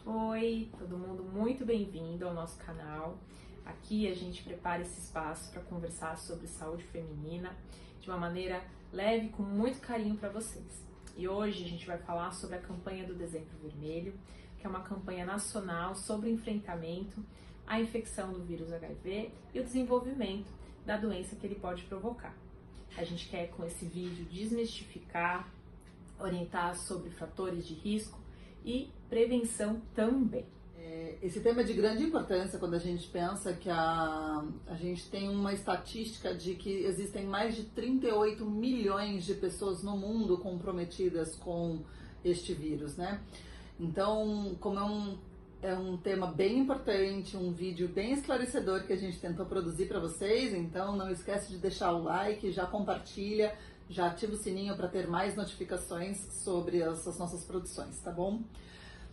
Oi, todo mundo muito bem-vindo ao nosso canal. Aqui a gente prepara esse espaço para conversar sobre saúde feminina de uma maneira leve, com muito carinho para vocês. E hoje a gente vai falar sobre a campanha do Dezembro Vermelho, que é uma campanha nacional sobre o enfrentamento à infecção do vírus HIV e o desenvolvimento da doença que ele pode provocar. A gente quer com esse vídeo desmistificar, orientar sobre fatores de risco e prevenção também. Esse tema é de grande importância quando a gente pensa que a gente tem uma estatística de que existem mais de 38 milhões de pessoas no mundo comprometidas com este vírus, né? Então, como é um tema bem importante, um vídeo bem esclarecedor que a gente tentou produzir para vocês, então não esquece de deixar o like, já compartilha, já ativa o sininho para ter mais notificações sobre as nossas produções, tá bom?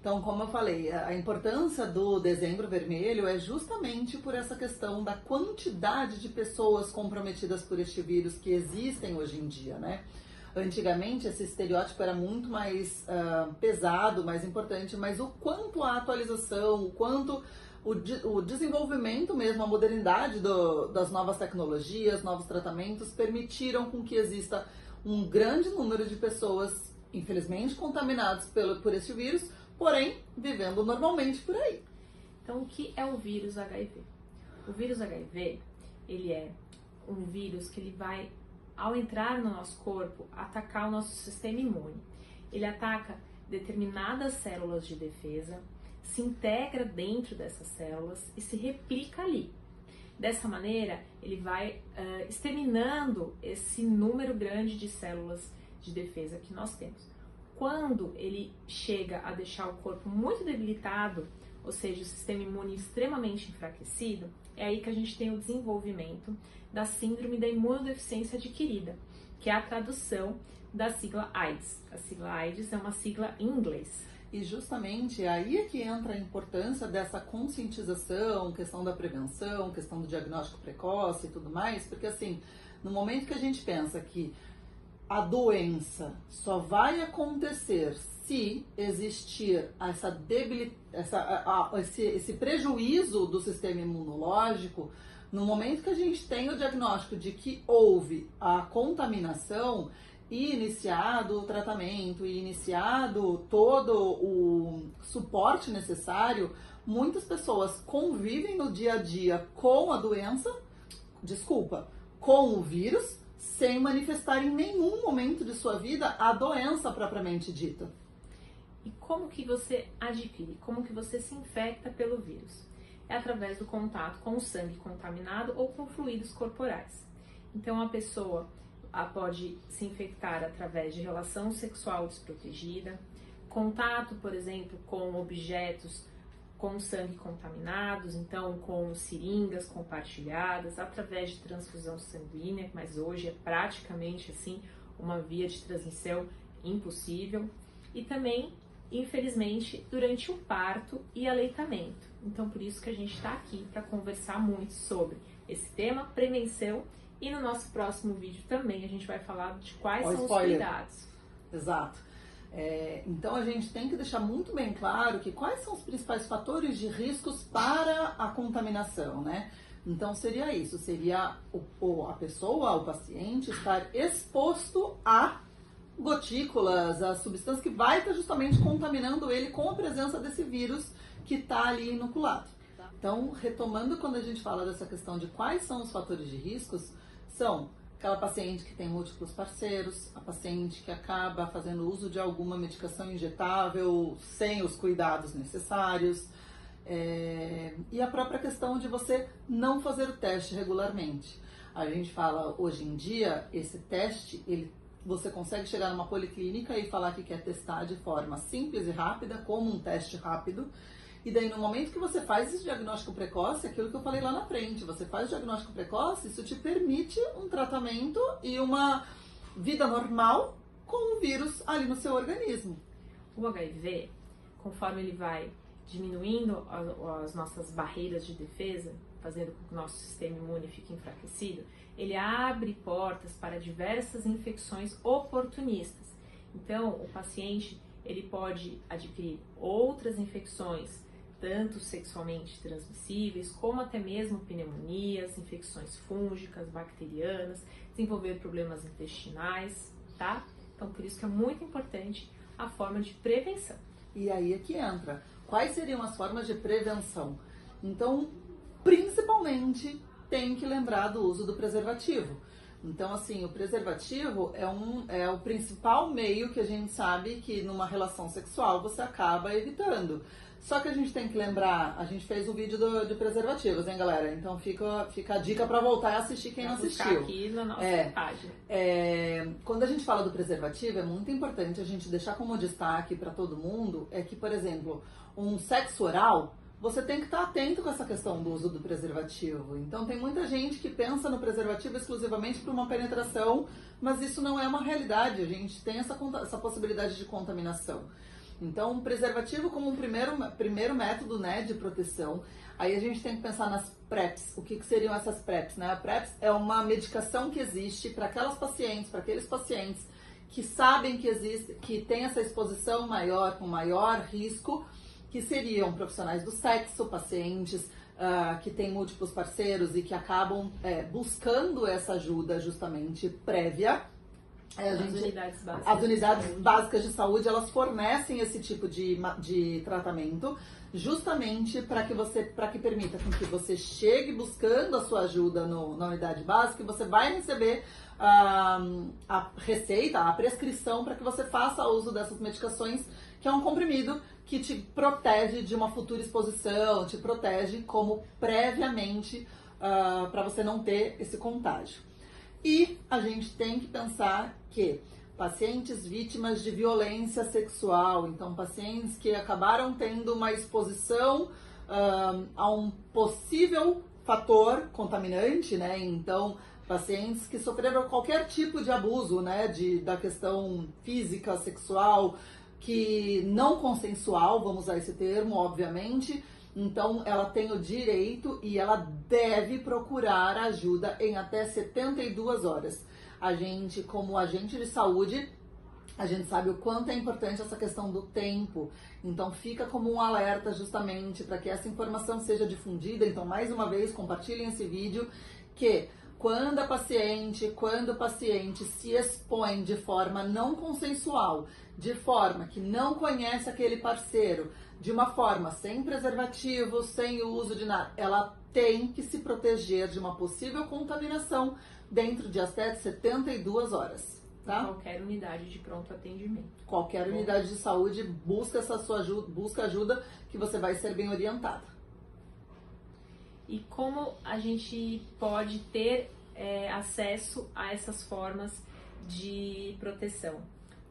Então, como eu falei, a importância do Dezembro Vermelho é justamente por essa questão da quantidade de pessoas comprometidas por este vírus que existem hoje em dia, né? Antigamente esse estereótipo era muito mais pesado, mais importante, mas o quanto a atualização, o quanto o desenvolvimento mesmo, a modernidade das novas tecnologias, novos tratamentos, permitiram com que exista um grande número de pessoas, infelizmente, contaminadas por esse vírus, porém, vivendo normalmente por aí. Então, o que é o vírus HIV? O vírus HIV, ele é um vírus que ele vai, ao entrar no nosso corpo, atacar o nosso sistema imune. Ele ataca determinadas células de defesa, se integra dentro dessas células e se replica ali. Dessa maneira, ele vai exterminando esse número grande de células de defesa que nós temos. Quando ele chega a deixar o corpo muito debilitado, ou seja, o sistema imune extremamente enfraquecido, é aí que a gente tem o desenvolvimento da síndrome da imunodeficiência adquirida, que é a tradução da sigla AIDS. A sigla AIDS é uma sigla em inglês. E justamente aí é que entra a importância dessa conscientização, questão da prevenção, questão do diagnóstico precoce e tudo mais, porque assim, no momento que a gente pensa que a doença só vai acontecer se existir esse prejuízo do sistema imunológico, no momento que a gente tem o diagnóstico de que houve a contaminação e iniciado o tratamento e iniciado todo o suporte necessário, muitas pessoas convivem no dia a dia com a doença, com o vírus, sem manifestar em nenhum momento de sua vida a doença propriamente dita. E como que você adquire? Como que você se infecta pelo vírus? É através do contato com o sangue contaminado ou com fluidos corporais. Então a pessoa pode se infectar através de relação sexual desprotegida, contato, por exemplo, com objetos com sangue contaminados, então com seringas compartilhadas, através de transfusão sanguínea, mas hoje é praticamente assim uma via de transmissão impossível, e também, infelizmente, durante o parto e aleitamento. Então, por isso que a gente está aqui para conversar muito sobre esse tema, prevenção, e no nosso próximo vídeo também a gente vai falar de quais são os cuidados. Exato. Então a gente tem que deixar muito bem claro que quais são os principais fatores de riscos para a contaminação, né? Então seria isso, seria a pessoa, o paciente estar exposto a gotículas, a substância que vai estar justamente contaminando ele com a presença desse vírus que está ali inoculado. Então, retomando quando a gente fala dessa questão de quais são os fatores de riscos, são aquela paciente que tem múltiplos parceiros, a paciente que acaba fazendo uso de alguma medicação injetável sem os cuidados necessários, e a própria questão de você não fazer o teste regularmente. A gente fala, hoje em dia, esse teste, você consegue chegar numa policlínica e falar que quer testar de forma simples e rápida, como um teste rápido. E daí, no momento que você faz esse diagnóstico precoce, aquilo que eu falei lá na frente, você faz o diagnóstico precoce, isso te permite um tratamento e uma vida normal com o vírus ali no seu organismo. O HIV, conforme ele vai diminuindo as nossas barreiras de defesa, fazendo com que o nosso sistema imune fique enfraquecido, ele abre portas para diversas infecções oportunistas. Então, o paciente ele pode adquirir outras infecções, tanto sexualmente transmissíveis, como até mesmo pneumonias, infecções fúngicas, bacterianas, desenvolver problemas intestinais, tá? Então, por isso que é muito importante a forma de prevenção. E aí é que entra. Quais seriam as formas de prevenção? Então, principalmente, tem que lembrar do uso do preservativo. Então, assim, o preservativo é o principal meio que a gente sabe que numa relação sexual você acaba evitando. Só que a gente tem que lembrar, a gente fez o vídeo de preservativos, hein, galera? Então fica a dica para voltar e assistir quem não assistiu. Aqui na nossa página. Quando a gente fala do preservativo, é muito importante a gente deixar como destaque para todo mundo, é que, por exemplo, um sexo oral, você tem que estar atento com essa questão do uso do preservativo. Então tem muita gente que pensa no preservativo exclusivamente para uma penetração, mas isso não é uma realidade, a gente tem essa possibilidade de contaminação. Então, um preservativo como um primeiro método, né, de proteção. Aí a gente tem que pensar nas PrEPs. O que seriam essas PrEPs? Né? A PrEPs é uma medicação que existe para aqueles pacientes que sabem que existe, que tem essa exposição maior, com maior risco, que seriam profissionais do sexo, pacientes que têm múltiplos parceiros e que acabam buscando essa ajuda justamente prévia. As unidades básicas de saúde, elas fornecem esse tipo de tratamento justamente para que permita com que você chegue buscando a sua ajuda na unidade básica e você vai receber a receita, a prescrição para que você faça uso dessas medicações, que é um comprimido que te protege de uma futura exposição, te protege como previamente para você não ter esse contágio. E a gente tem que pensar que pacientes vítimas de violência sexual, então pacientes que acabaram tendo uma exposição a um possível fator contaminante, né? Então, pacientes que sofreram qualquer tipo de abuso, né? Da questão física, sexual, que não consensual, vamos usar esse termo, obviamente. Então, ela tem o direito e ela deve procurar ajuda em até 72 horas. A gente, como agente de saúde, a gente sabe o quanto é importante essa questão do tempo. Então, fica como um alerta justamente para que essa informação seja difundida. Então, mais uma vez, compartilhem esse vídeo, que quando o paciente se expõe de forma não consensual, de forma que não conhece aquele parceiro, de uma forma sem preservativo, sem o uso de nada, ela tem que se proteger de uma possível contaminação dentro de até 72 horas. Tá? Qualquer unidade de pronto atendimento. Qualquer unidade de saúde busca essa sua ajuda, busca ajuda, que você vai ser bem orientada. E como a gente pode ter acesso a essas formas de proteção?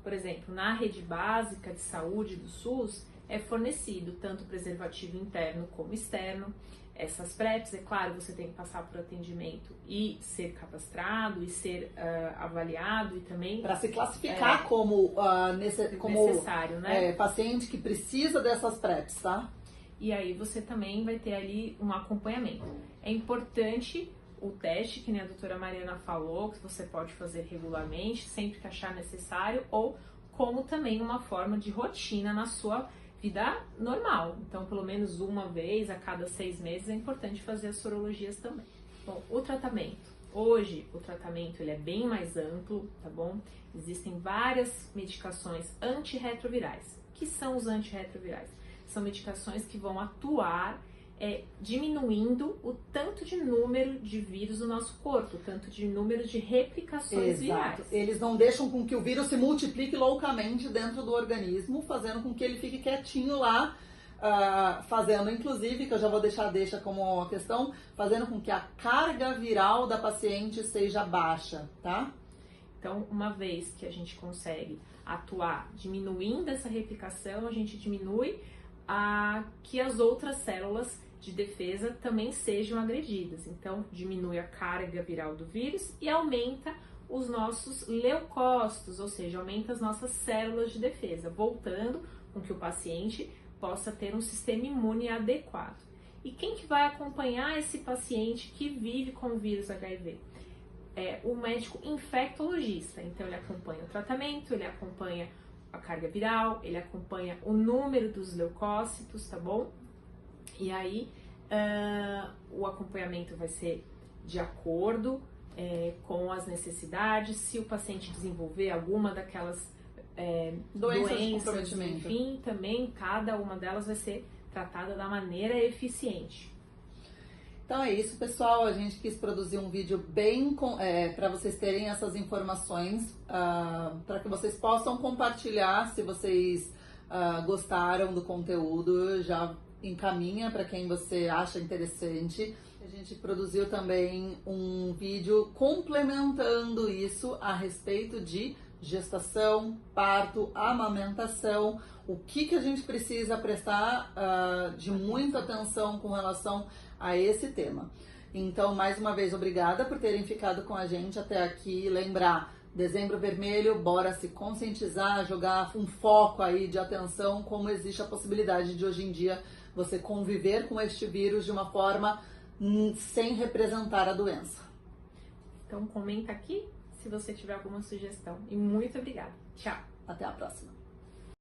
Por exemplo, na rede básica de saúde do SUS, é fornecido tanto preservativo interno como externo. Essas PrEPs, é claro, você tem que passar por atendimento e ser cadastrado e ser avaliado e também... Para se classificar como necessário, né? Paciente que precisa dessas PrEPs, tá? E aí você também vai ter ali um acompanhamento. É importante o teste, que nem a doutora Mariana falou, que você pode fazer regularmente, sempre que achar necessário, ou como também uma forma de rotina na sua vida normal. Então, pelo menos uma vez a cada 6 meses é importante fazer as sorologias também. Bom, o tratamento. Hoje, o tratamento ele é bem mais amplo, tá bom? Existem várias medicações antirretrovirais. O que são os antirretrovirais? São medicações que vão atuar diminuindo o tanto de número de vírus no nosso corpo, o tanto de número de replicações virais. Eles não deixam com que o vírus se multiplique loucamente dentro do organismo, fazendo com que ele fique quietinho lá, fazendo, inclusive, que eu já vou deixa como uma questão, fazendo com que a carga viral da paciente seja baixa, tá? Então, uma vez que a gente consegue atuar diminuindo essa replicação, a gente diminui que as outras células de defesa também sejam agredidas. Então, diminui a carga viral do vírus e aumenta os nossos leucócitos, ou seja, aumenta as nossas células de defesa, voltando com que o paciente possa ter um sistema imune adequado. E quem que vai acompanhar esse paciente que vive com o vírus HIV? É o médico infectologista. Então, ele acompanha o tratamento, ele acompanha a carga viral, ele acompanha o número dos leucócitos, tá bom? E aí o acompanhamento vai ser de acordo com as necessidades. Se o paciente desenvolver alguma daquelas doenças, enfim, também cada uma delas vai ser tratada da maneira eficiente. Então é isso, pessoal. A gente quis produzir um vídeo bem para vocês terem essas informações, para que vocês possam compartilhar. Se vocês gostaram do conteúdo, já encaminha para quem você acha interessante. A gente produziu também um vídeo complementando isso a respeito de gestação, parto, amamentação, o que a gente precisa prestar de muita atenção com relação a esse tema. Então, mais uma vez, obrigada por terem ficado com a gente até aqui. Lembrar, Dezembro Vermelho, bora se conscientizar, jogar um foco aí de atenção, como existe a possibilidade de hoje em dia você conviver com este vírus de uma forma sem representar a doença. Então comenta aqui se você tiver alguma sugestão. E muito obrigada. Tchau. Até a próxima.